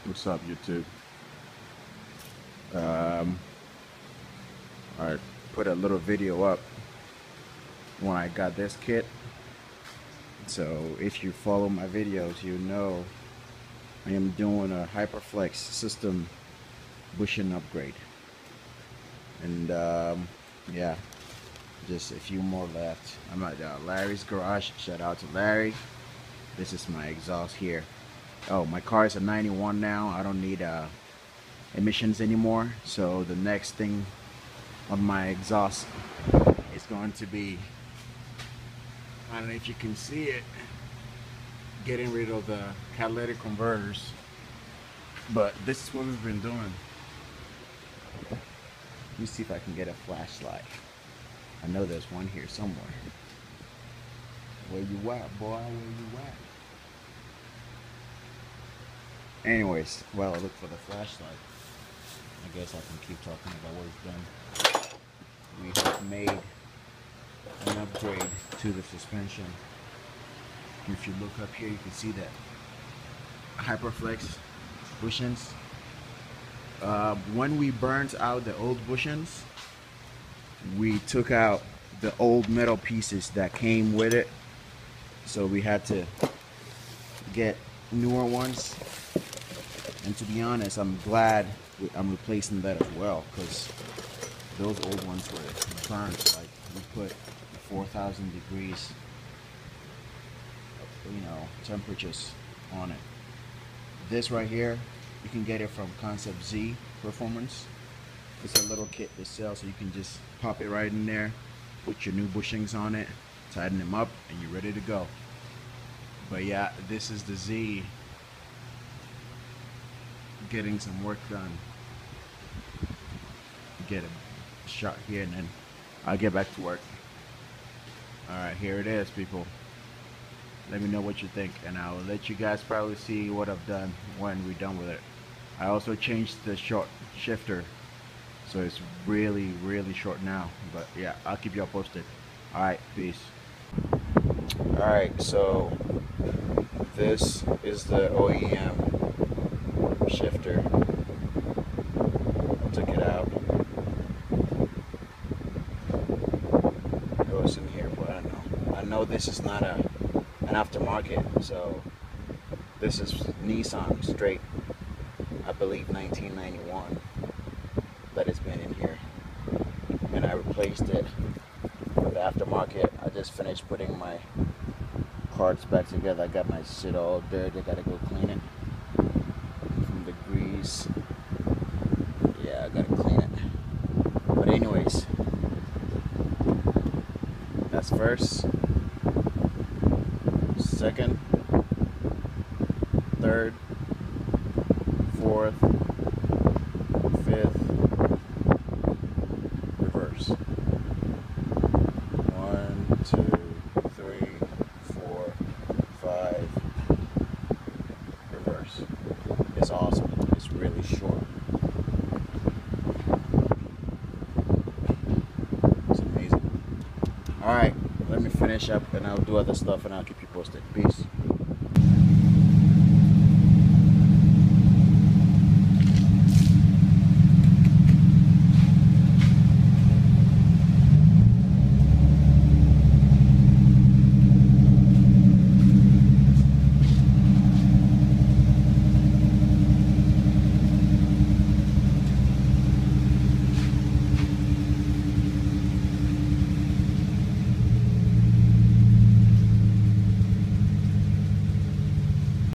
What's up, YouTube? I put a little video up when I got this kit. So if you follow my videos, you know I am doing a HyperFlex system bushing upgrade. And yeah, just a few more left. I'm at Larry's garage. Shout out to Larry. This is my exhaust here. Oh, my car is a 91 now. I don't need emissions anymore. So the next thing on my exhaust is going to be, I don't know if you can see it, getting rid of the catalytic converters. But this is what we've been doing. Let me see if I can get a flashlight. I know there's one here somewhere. Where you at, boy? Where you at? Anyways, while I look for the flashlight, I guess I can keep talking about what we've done. We have made an upgrade to the suspension. If you look up here, you can see that HyperFlex bushings. When we burnt out the old bushings, we took out the old metal pieces that came with it, so we had to get newer ones. And to be honest, I'm glad I'm replacing that as well, because those old ones were burnt. Like, we put 4,000 degrees, temperatures on it. This right here, you can get it from Concept Z Performance. It's a little kit they sell, so you can just pop it right in there, put your new bushings on it, tighten them up, and you're ready to go. But yeah, this is the Z getting some work done. Get a shot here and then I'll get back to work. Alright, here it is, people. Let me know what you think, and I'll let you guys probably see what I've done when we're done with it. I also changed the short shifter, so it's really short now. But yeah, I'll keep y'all posted. Alright, peace. Alright, so this is the OEM shifter. Took it out. It was in here, but I don't know. I know this is not an aftermarket, so this is Nissan straight. I believe 1991 that it's been in here, and I replaced it with aftermarket. I just finished putting my parts back together. I got my shit all dirty. I gotta go clean it from the grease. Yeah, I gotta clean it. But anyways, that's first, second, third, fourth, fifth, reverse. 1, 2, 3, 4, 5, reverse. It's awesome. It's really short. It's amazing. Alright, let me finish up and I'll do other stuff and I'll keep you posted. Peace.